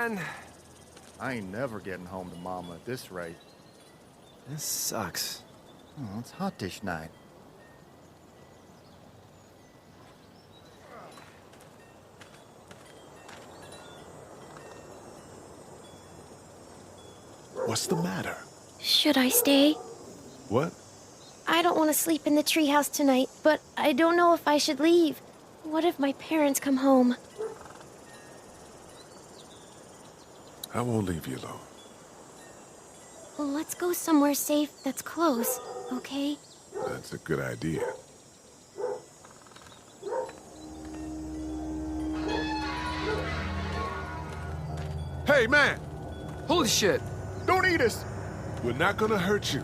man. I ain't never getting home to Mama at this rate. This sucks. Oh, it's hot dish night. What's the matter? Should I stay? What? I don't want to sleep in the treehouse tonight, but I don't know if I should leave. What if my parents come home? I won't leave you alone. Well, let's go somewhere safe that's close, okay? That's a good idea. Hey, man! Holy shit. Don't eat us! We're not gonna hurt you.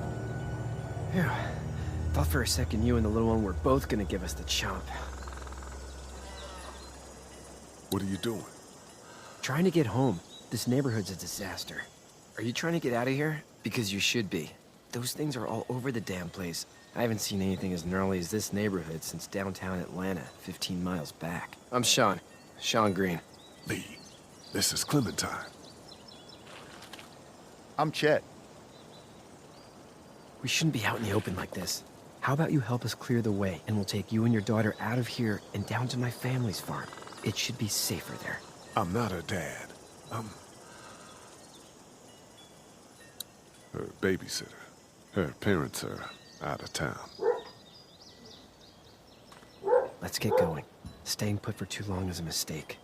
Phew. Thought for a second you and the little one were both gonna give us the chomp. What are you doing? Trying to get home. This neighborhood's a disaster. Are you trying to get out of here? Because you should be. Those things are all over the damn place. I haven't seen anything as gnarly as this neighborhood since downtown Atlanta, 15 miles back. I'm Sean. Sean Green. Lee, this is Clementine. I'm Chet. We shouldn't be out in the open like this. How about you help us clear the way, and we'll take you and your daughter out of here and down to my family's farm. It should be safer there. I'm not her dad. I'm her babysitter. Her parents are out of town. Let's get going. Staying put for too long is a mistake.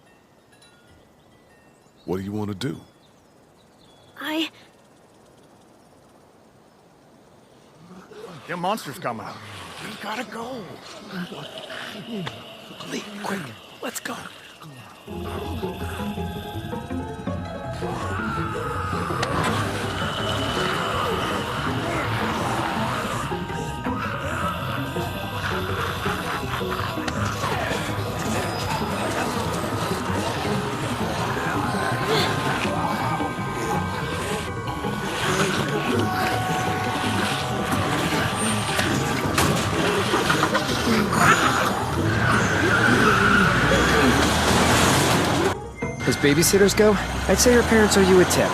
What do you want to do? Them monsters coming. We gotta go. Lee, quick, let's go. As babysitters go, I'd say her parents owe you a tip.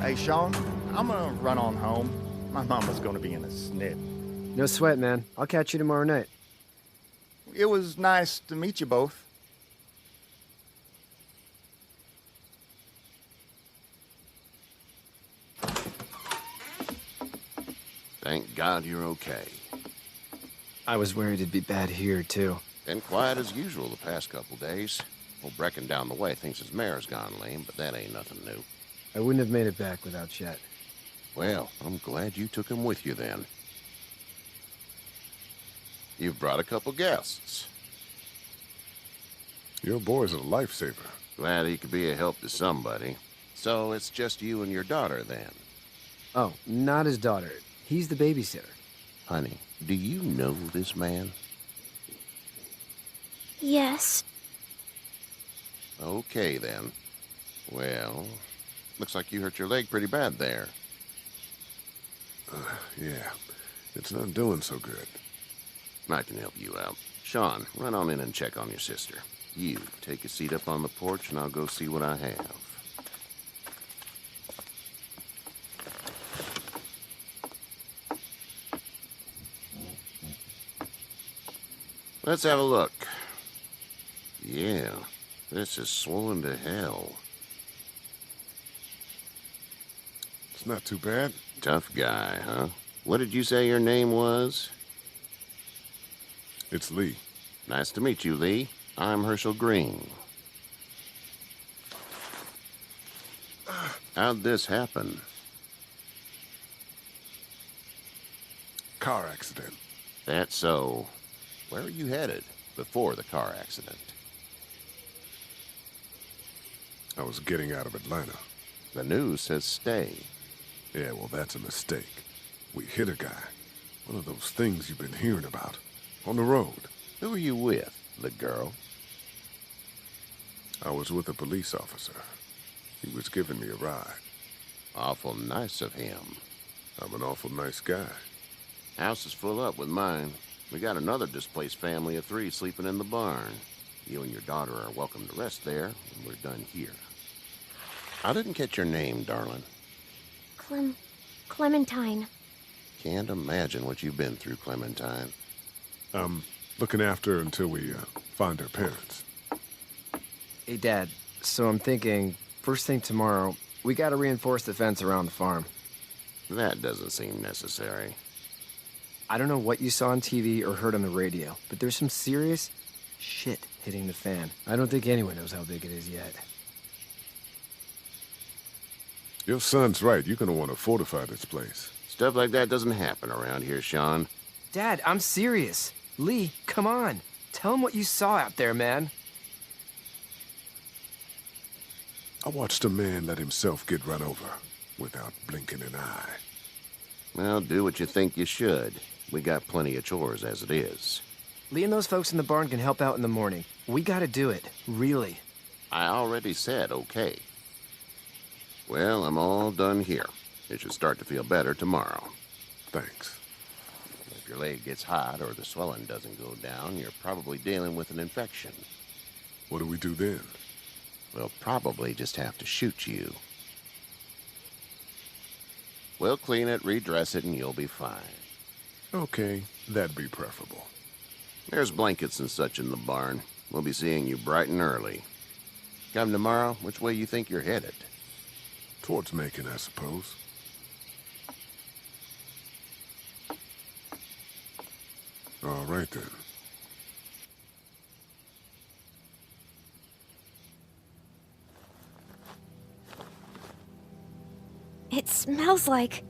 Hey, Sean, I'm gonna run on home. My mama's gonna be in a snit. No sweat, man. I'll catch you tomorrow night. It was nice to meet you both. Thank God you're okay. I was worried it'd be bad here, too. Been quiet as usual the past couple days. Old Brecken down the way thinks his mare's gone lame, but that ain't nothing new. I wouldn't have made it back without Chet. Well, I'm glad you took him with you then. You've brought a couple guests. Your boy's a lifesaver. Glad he could be a help to somebody. So it's just you and your daughter then? Oh, not his daughter. He's the babysitter. Honey, do you know this man? Yes. Okay then. Well, looks like you hurt your leg pretty bad there. Yeah, it's not doing so good. I can help you out. Sean, run on in and check on your sister. You, take a seat up on the porch and I'll go see what I have. Let's have a look. Yeah, this is swollen to hell. It's not too bad. Tough guy, huh? What did you say your name was? It's Lee. Nice to meet you, Lee. I'm Herschel Green. How'd this happen? Car accident. That's so. Where are you headed before the car accident? I was getting out of Atlanta. The news says stay. Yeah, well, that's a mistake. We hit a guy. One of those things you've been hearing about. On the road. Who are you with? The girl? I was with a police officer. He was giving me a ride. Awful nice of him. I'm an awful nice guy. House is full up with mine. We got another displaced family of 3 sleeping in the barn. You and your daughter are welcome to rest there when we're done here. I didn't catch your name, darling. Clementine. Can't imagine what you've been through, Clementine. I'm looking after her until we find her parents. Hey, Dad, so I'm thinking, first thing tomorrow, we gotta reinforce the fence around the farm. That doesn't seem necessary. I don't know what you saw on TV or heard on the radio, but there's some serious shit hitting the fan. I don't think anyone knows how big it is yet. Your son's right. You're gonna want to fortify this place. Stuff like that doesn't happen around here, Sean. Dad, I'm serious. Lee, come on. Tell him what you saw out there, man. I watched a man let himself get run over without blinking an eye. Well, do what you think you should. We got plenty of chores as it is. Lee and those folks in the barn can help out in the morning. We gotta do it. Really. I already said okay. Well, I'm all done here. It should start to feel better tomorrow. Thanks. If your leg gets hot or the swelling doesn't go down, you're probably dealing with an infection. What do we do then? We'll probably just have to shoot you. We'll clean it, redress it, and you'll be fine. Okay, that'd be preferable. There's blankets and such in the barn. We'll be seeing you bright and early. Come tomorrow, which way you think you're headed? Towards Macon, I suppose. All right, then. It smells like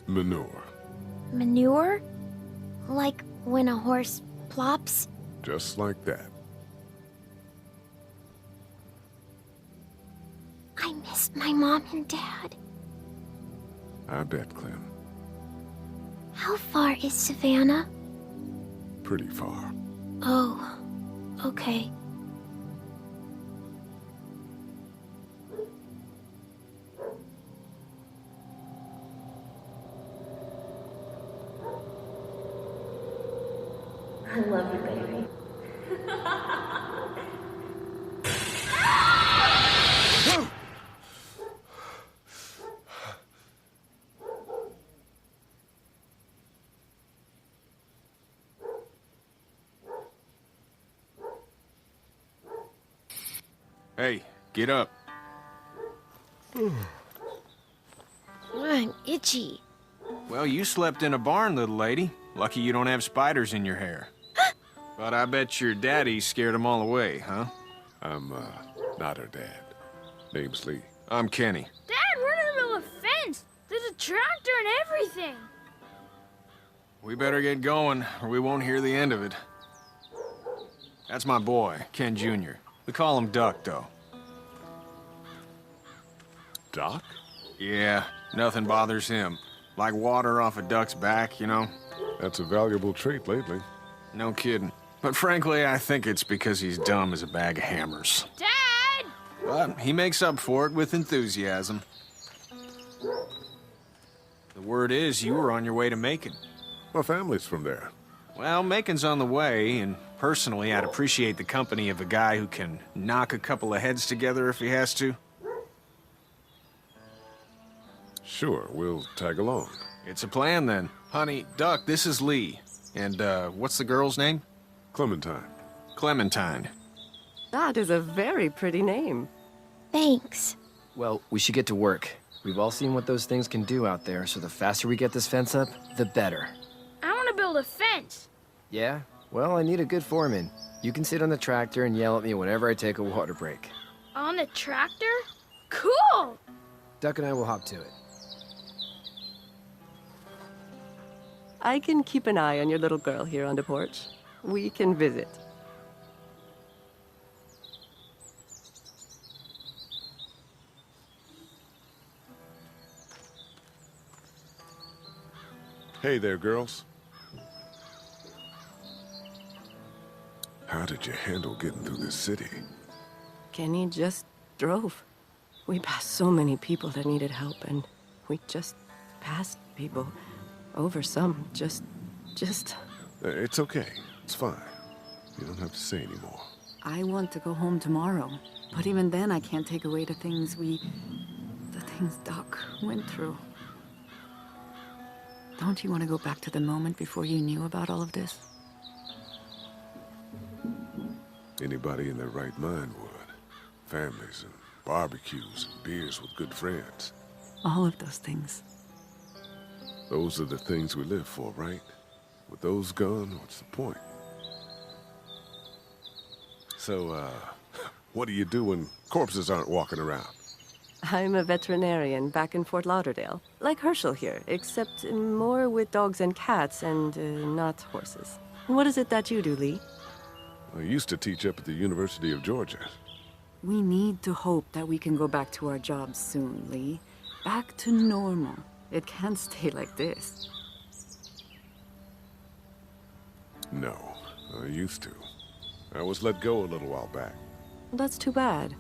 Manure. manure? Like when a horse plops? Just like that. I miss my mom and dad. I bet, Clem. How far is Savannah? Pretty far. Oh, okay. I love you, baby. Hey, get up. I'm itchy. Well, you slept in a barn, little lady. Lucky you don't have spiders in your hair. But I bet your daddy scared them all away, huh? I'm, not her dad. Name's Lee. I'm Kenny. Dad, we're in the middle of a fence. There's a tractor and everything. We better get going, or we won't hear the end of it. That's my boy, Ken Jr. We call him Duck, though. Doc? Yeah, nothing bothers him. Like water off a duck's back, you know? That's a valuable trait lately. No kidding. But frankly, I think it's because he's dumb as a bag of hammers. Dad! But he makes up for it with enthusiasm. The word is you were on your way to Macon. My family's from there. Well, Macon's on the way, and personally, I'd appreciate the company of a guy who can knock a couple of heads together if he has to. Sure, we'll tag along. It's a plan, then. Honey, Duck, this is Lee. And, what's the girl's name? Clementine. Clementine. That is a very pretty name. Thanks. Well, we should get to work. We've all seen what those things can do out there, so the faster we get this fence up, the better. I want to build a fence. Yeah? Well, I need a good foreman. You can sit on the tractor and yell at me whenever I take a water break. On the tractor? Cool! Duck and I will hop to it. I can keep an eye on your little girl here on the porch. We can visit. Hey there, girls. How did you handle getting through this city? Kenny just drove. We passed so many people that needed help, and we just passed people. Over some, just... It's okay. It's fine. You don't have to say anymore. I want to go home tomorrow. But even then, I can't take away the things Doc went through. Don't you want to go back to the moment before you knew about all of this? Anybody in their right mind would. Families and barbecues and beers with good friends. All of those things. Those are the things we live for, right? With those gone, what's the point? So, what do you do when corpses aren't walking around? I'm a veterinarian back in Fort Lauderdale. Like Herschel here, except more with dogs and cats and not horses. What is it that you do, Lee? I used to teach up at the University of Georgia. We need to hope that we can go back to our jobs soon, Lee. Back to normal. It can't stay like this. No, I used to. I was let go a little while back. That's too bad.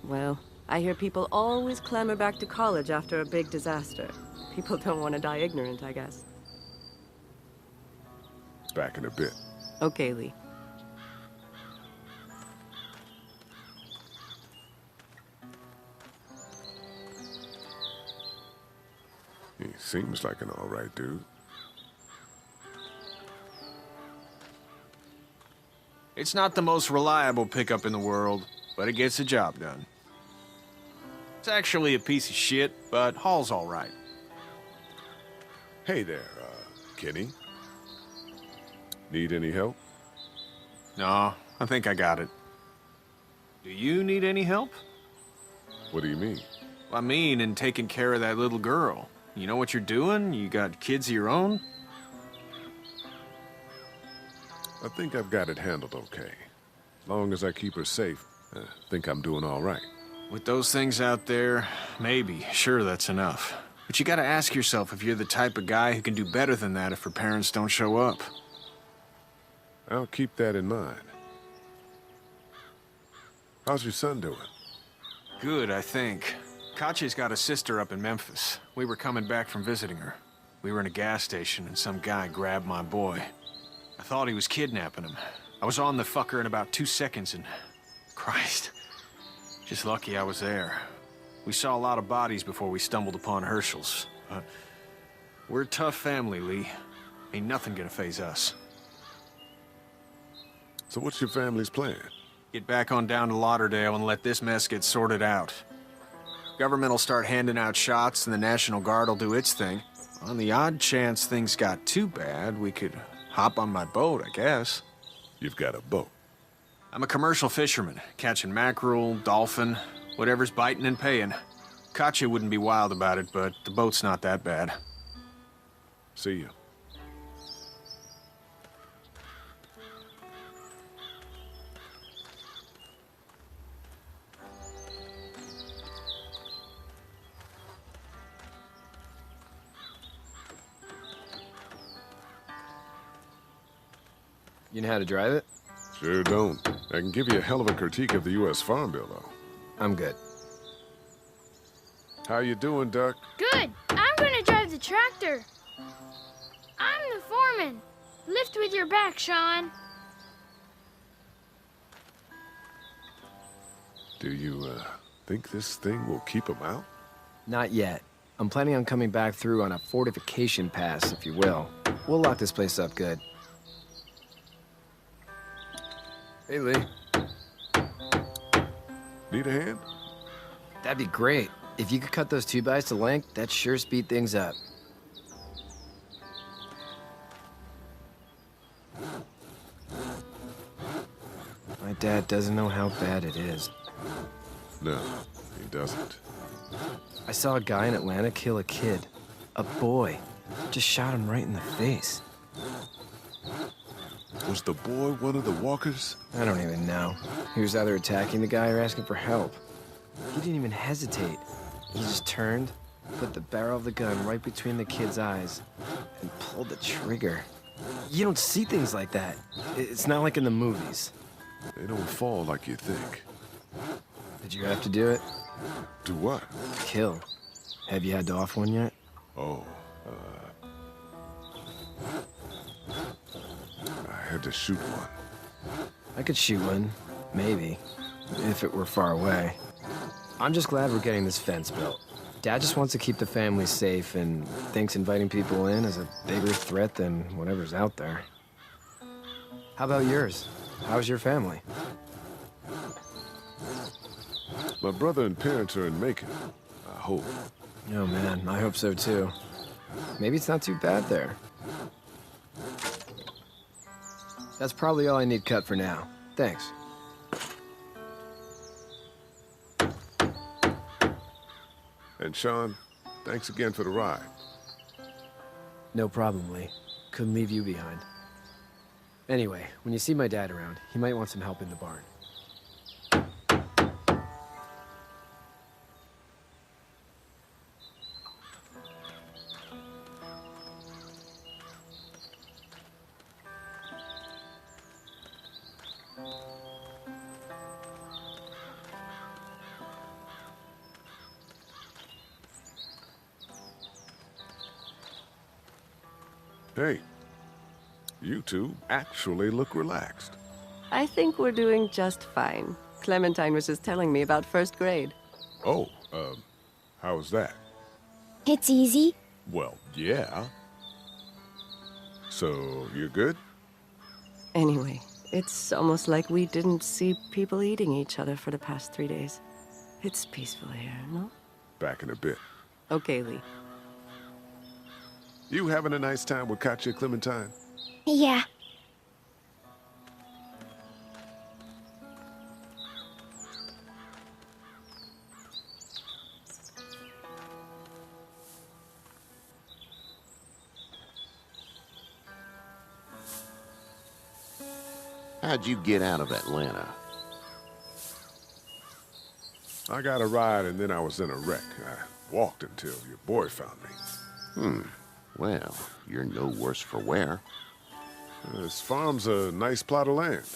Well, I hear people always clamor back to college after a big disaster. People don't want to die ignorant, I guess. Back in a bit. Okay, Lee. He seems like an all right dude. It's not the most reliable pickup in the world, but it gets the job done. It's actually a piece of shit, but haul's all right. Hey there, Kenny. Need any help? No, I think I got it. Do you need any help? What do you mean? I mean, in taking care of that little girl. You know what you're doing? You got kids of your own? I think I've got it handled okay. As long as I keep her safe, I think I'm doing all right. With those things out there, maybe. Sure, that's enough. But you gotta ask yourself if you're the type of guy who can do better than that if her parents don't show up. I'll keep that in mind. How's your son doing? Good, I think. Katya's got a sister up in Memphis. We were coming back from visiting her. We were in a gas station and some guy grabbed my boy. I thought he was kidnapping him. I was on the fucker in about 2 seconds and... Christ. Just lucky I was there. We saw a lot of bodies before we stumbled upon Herschel's. But we're a tough family, Lee. Ain't nothing gonna faze us. So what's your family's plan? Get back on down to Lauderdale and let this mess get sorted out. Government will start handing out shots and the National Guard will do its thing. On the odd chance things got too bad, we could hop on my boat, I guess. You've got a boat. I'm a commercial fisherman, catching mackerel, dolphin, whatever's biting and paying. Katya wouldn't be wild about it, but the boat's not that bad. See you. You know how to drive it? Sure don't. I can give you a hell of a critique of the U.S. Farm Bill, though. I'm good. How you doing, Duck? Good. I'm gonna drive the tractor. I'm the foreman. Lift with your back, Sean. Do you, think this thing will keep him out? Not yet. I'm planning on coming back through on a fortification pass, if you will. We'll lock this place up good. Hey, Lee. Need a hand? That'd be great. If you could cut those 2x to length, that'd sure speed things up. My dad doesn't know how bad it is. No, he doesn't. I saw a guy in Atlanta kill a kid. A boy. Just shot him right in the face. Was the boy one of the walkers? I don't even know. He was either attacking the guy or asking for help. He didn't even hesitate. He just turned, put the barrel of the gun right between the kid's eyes, and pulled the trigger. You don't see things like that. It's not like in the movies. They don't fall like you think. Did you have to do it? Do what? Kill. Have you had to off one yet? Oh, I had to shoot one. I could shoot one. Maybe. If it were far away. I'm just glad we're getting this fence built. Dad just wants to keep the family safe and thinks inviting people in is a bigger threat than whatever's out there. How about yours? How's your family? My brother and parents are in Macon, I hope. Oh man, I hope so too. Maybe it's not too bad there. That's probably all I need cut for now. Thanks. And Sean, thanks again for the ride. No problem, Lee. Couldn't leave you behind. Anyway, when you see my dad around, he might want some help in the barn. Hey, you two actually look relaxed. I think we're doing just fine. Clementine was just telling me about first grade. Oh, how was that? It's easy. Well, yeah. So, you're good? Anyway, it's almost like we didn't see people eating each other for the past 3 days. It's peaceful here, no? Back in a bit. Okay, Lee. You having a nice time with Katya, Clementine? Yeah. How'd you get out of Atlanta? I got a ride and then I was in a wreck. I walked until your boy found me. Well, you're no worse for wear. This farm's a nice plot of land.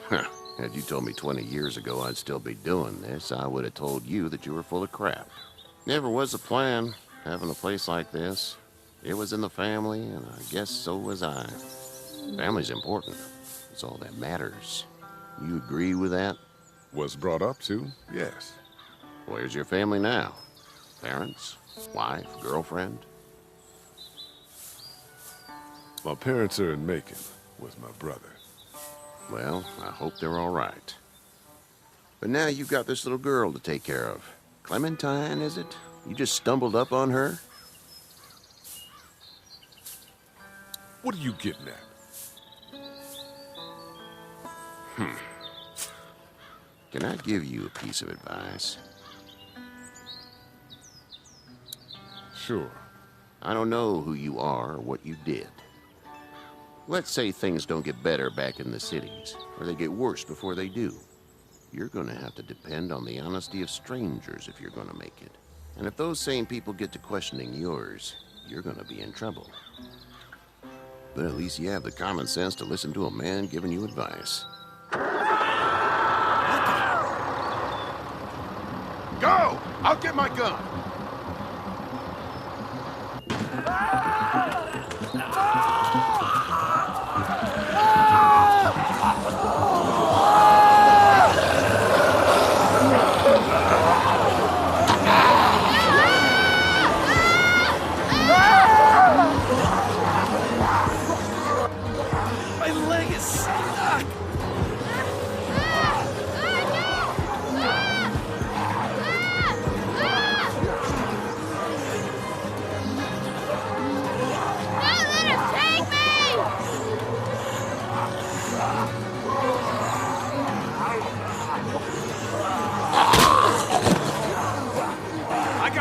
Huh. Had you told me 20 years ago I'd still be doing this, I would have told you that you were full of crap. Never was the plan, having a place like this. It was in the family, and I guess so was I. Family's important. It's all that matters. You agree with that? Was brought up to, yes. Where's your family now? Parents? Wife? Girlfriend? My parents are in Macon with my brother. Well, I hope they're all right. But now you've got this little girl to take care of. Clementine, is it? You just stumbled up on her? What are you getting at? Can I give you a piece of advice? Sure. I don't know who you are or what you did. Let's say things don't get better back in the cities, or they get worse before they do. You're gonna have to depend on the honesty of strangers if you're gonna make it. And if those same people get to questioning yours, you're gonna be in trouble. But at least you have the common sense to listen to a man giving you advice. Go! I'll get my gun! My leg is stuck!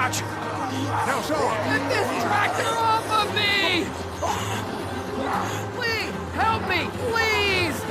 got you. Now show him. Get this tractor off of me! Please, help me, please!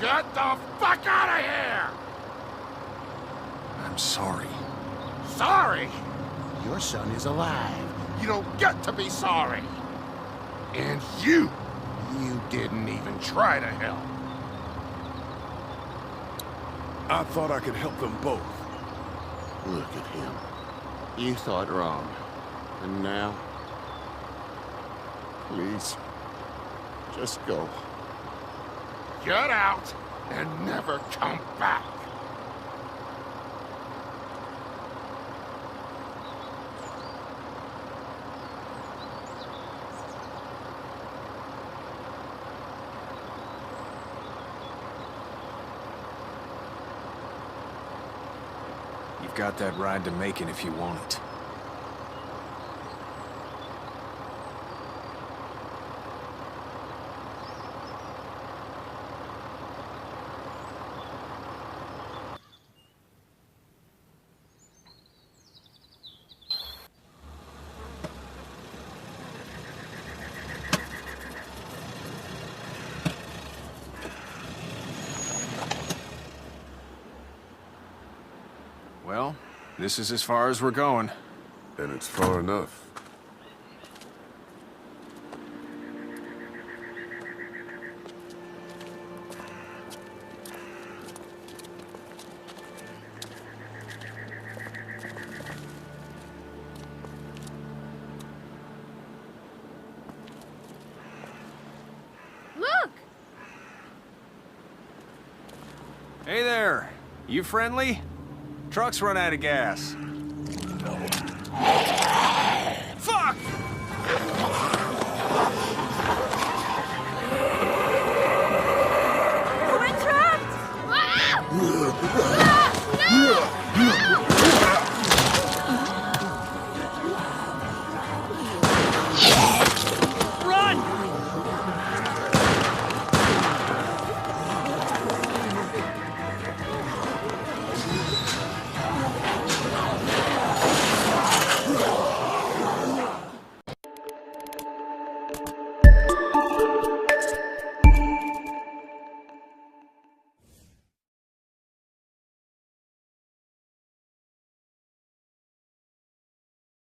Get the fuck out of here! I'm sorry. Sorry? Your son is alive. You don't get to be sorry. And you didn't even try to help. I thought I could help them both. Look at him. You thought wrong. And now? Please, just go. Get out and never come back. You've got that ride to Macon if you want it. Well, this is as far as we're going. And it's far enough. Look! Hey there! You friendly? Truck's run out of gas. Fuck!